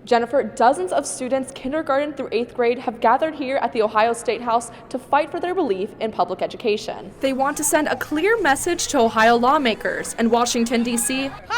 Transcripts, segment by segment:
Jennifer, dozens of students, kindergarten through 8th grade, have gathered here at the Ohio State House to fight for their belief in public education. They want to send a clear message to Ohio lawmakers and Washington, D.C. Public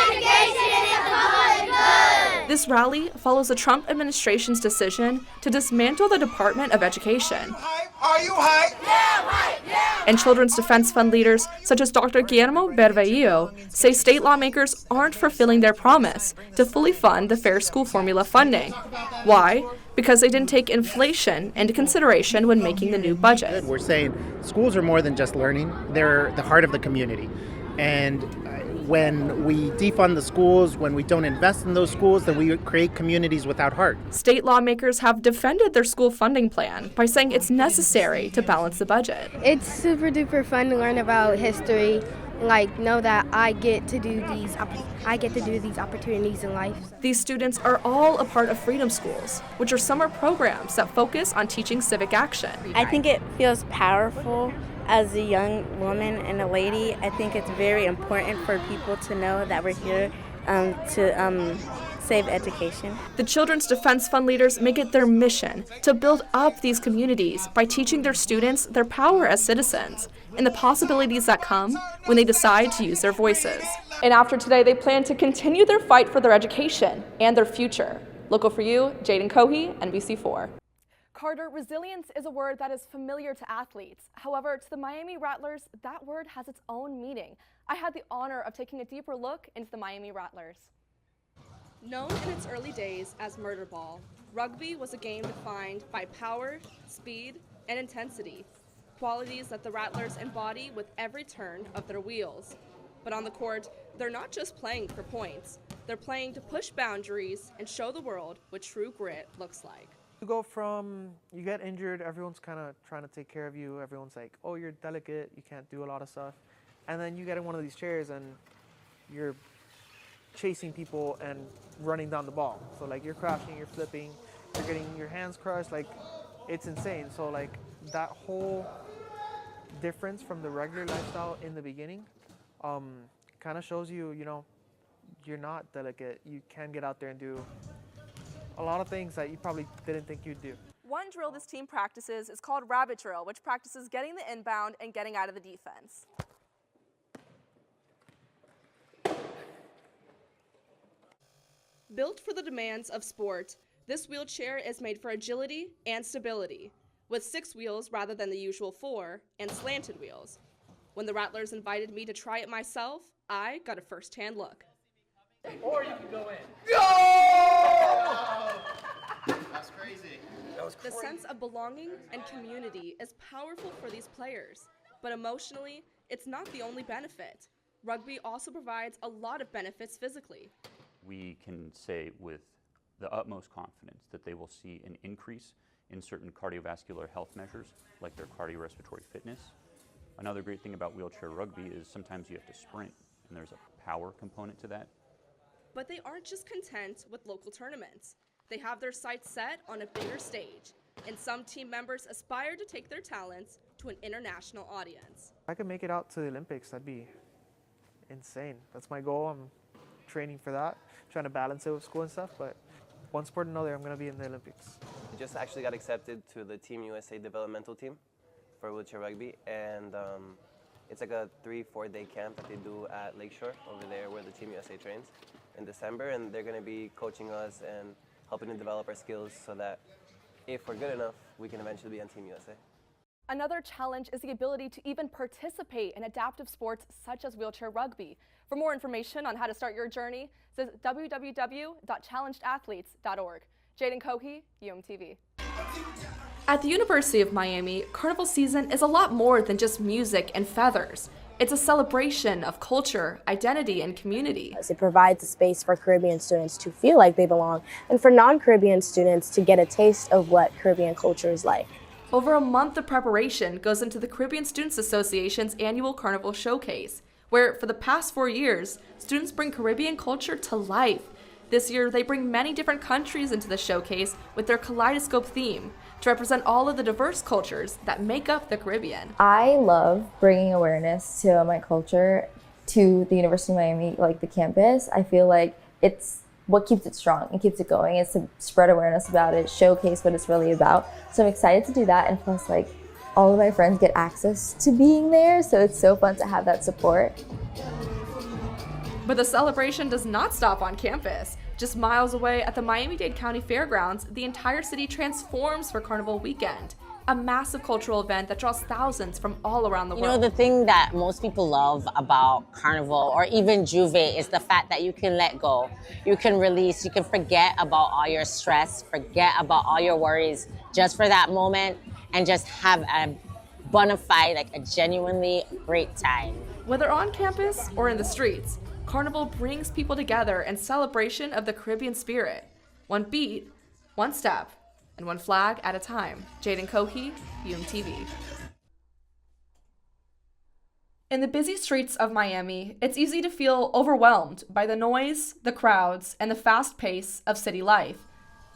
education is a public good! This rally follows the Trump administration's decision to dismantle the Department of Education. Are you hype? Yeah, hype! Yeah! And Children's Defense Fund leaders, such as Dr. Guillermo Berveillo, say state lawmakers aren't fulfilling their promise to fully fund the Fair School Formula funding. Why? Because they didn't take inflation into consideration when making the new budget. We're saying schools are more than just learning. They're the heart of the community. And when we defund the schools, when we don't invest in those schools, then we create communities without heart. State lawmakers have defended their school funding plan by saying it's necessary to balance the budget. It's super duper fun to learn about history, like know that I get to do these opportunities in life. These students are all a part of Freedom Schools, which are summer programs that focus on teaching civic action. I think it feels powerful. As a young woman and a lady, I think it's very important for people to know that we're here to save education. The Children's Defense Fund leaders make it their mission to build up these communities by teaching their students their power as citizens and the possibilities that come when they decide to use their voices. And after today, they plan to continue their fight for their education and their future. Local for you, Jadyn Cohee, NBC4. Carter, resilience is a word that is familiar to athletes. However, to the Miami Rattlers, that word has its own meaning. I had the honor of taking a deeper look into the Miami Rattlers. Known in its early days as murder ball, rugby was a game defined by power, speed, and intensity, qualities that the Rattlers embody with every turn of their wheels. But on the court, they're not just playing for points. They're playing to push boundaries and show the world what true grit looks like. You go from, you get injured, everyone's kind of trying to take care of you, everyone's like, oh, you're delicate, you can't do a lot of stuff. And then you get in one of these chairs and you're chasing people and running down the ball. So like you're crashing, you're flipping, you're getting your hands crushed, like it's insane. So like that whole difference from the regular lifestyle in the beginning kind of shows you, you know, you're not delicate. You can get out there and do a lot of things that you probably didn't think you'd do. One drill this team practices is called rabbit drill, which practices getting the inbound and getting out of the defense. Built for the demands of sport, this wheelchair is made for agility and stability, with 6 wheels rather than the usual 4, and slanted wheels. When the Rattlers invited me to try it myself, I got a first-hand look. Or you can go in. That's crazy. That was crazy. The sense of belonging and community is powerful for these players, but emotionally, it's not the only benefit. Rugby also provides a lot of benefits physically. We can say with the utmost confidence that they will see an increase in certain cardiovascular health measures, like their cardiorespiratory fitness. Another great thing about wheelchair rugby is sometimes you have to sprint, and there's a power component to that. But they aren't just content with local tournaments. They have their sights set on a bigger stage, and some team members aspire to take their talents to an international audience. If I could make it out to the Olympics, that'd be insane. That's my goal. I'm training for that, trying to balance it with school and stuff, but one sport or another, I'm going to be in the Olympics. I just actually got accepted to the Team USA developmental team for wheelchair rugby, and it's like a 3-4 day camp that they do at Lakeshore over there where the Team USA trains in December, and they're going to be coaching us and helping to develop our skills so that if we're good enough, we can eventually be on Team USA. Another challenge is the ability to even participate in adaptive sports such as wheelchair rugby. For more information on how to start your journey, visit www.challengedathletes.org. Jadyn Cohee, UMTV. At the University of Miami, Carnival season is a lot more than just music and feathers. It's a celebration of culture, identity, and community. It provides a space for Caribbean students to feel like they belong, and for non-Caribbean students to get a taste of what Caribbean culture is like. Over a month of preparation goes into the Caribbean Students Association's annual Carnival Showcase, where for the past 4 years, students bring Caribbean culture to life. This year, they bring many different countries into the showcase with their kaleidoscope theme to represent all of the diverse cultures that make up the Caribbean. I love bringing awareness to my culture to the University of Miami, like the campus. I feel like it's what keeps it strong and keeps it going is to spread awareness about it, showcase what it's really about. So I'm excited to do that, and plus like all of my friends get access to being there, so it's so fun to have that support. But the celebration does not stop on campus. Just miles away at the Miami-Dade County Fairgrounds, the entire city transforms for Carnival Weekend, a massive cultural event that draws thousands from all around the world. You know, the thing that most people love about Carnival or even Juve is the fact that you can let go. You can release, you can forget about all your stress, forget about all your worries just for that moment and just have a bona fide, like a genuinely great time. Whether on campus or in the streets, Carnival brings people together in celebration of the Caribbean spirit. One beat, one step, and one flag at a time. Jadyn Cohee, UMTV. In the busy streets of Miami, it's easy to feel overwhelmed by the noise, the crowds, and the fast pace of city life.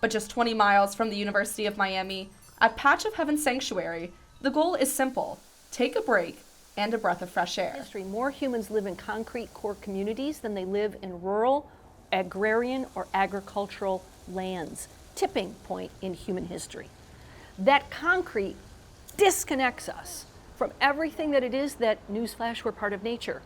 But just 20 miles from the University of Miami, at Patch of Heaven Sanctuary, the goal is simple: take a break and a breath of fresh air. More humans live in concrete core communities than they live in rural, agrarian, or agricultural lands. Tipping point in human history. That concrete disconnects us from everything that it is that, newsflash, we're part of nature.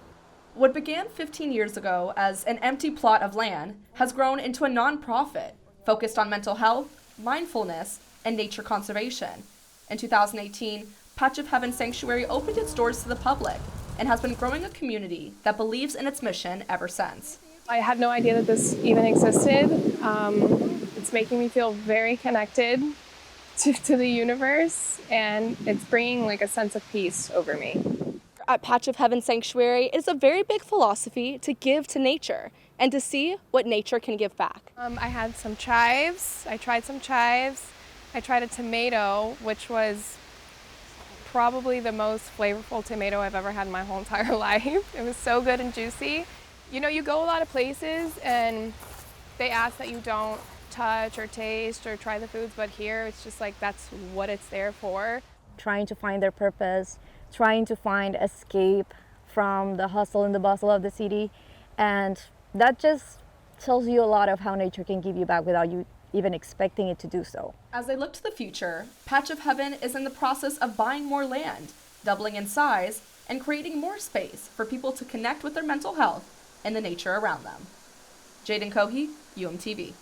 What began 15 years ago as an empty plot of land has grown into a nonprofit focused on mental health, mindfulness, and nature conservation. In 2018, Patch of Heaven Sanctuary opened its doors to the public and has been growing a community that believes in its mission ever since. I had no idea that this even existed. It's making me feel very connected to the universe, and it's bringing like a sense of peace over me. At Patch of Heaven Sanctuary, it is a very big philosophy to give to nature and to see what nature can give back. I had some chives. I tried some chives. I tried a tomato, which was probably the most flavorful tomato I've ever had in my whole entire life. It was so good and juicy. You know, you go a lot of places and they ask that you don't touch or taste or try the foods, but here it's just like that's what it's there for. Trying to find their purpose, trying to find escape from the hustle and the bustle of the city, and that just tells you a lot of how nature can give you back without you even expecting it to do so. As they look to the future, Patch of Heaven is in the process of buying more land, doubling in size, and creating more space for people to connect with their mental health and the nature around them. Jadyn Cohee, UMTV.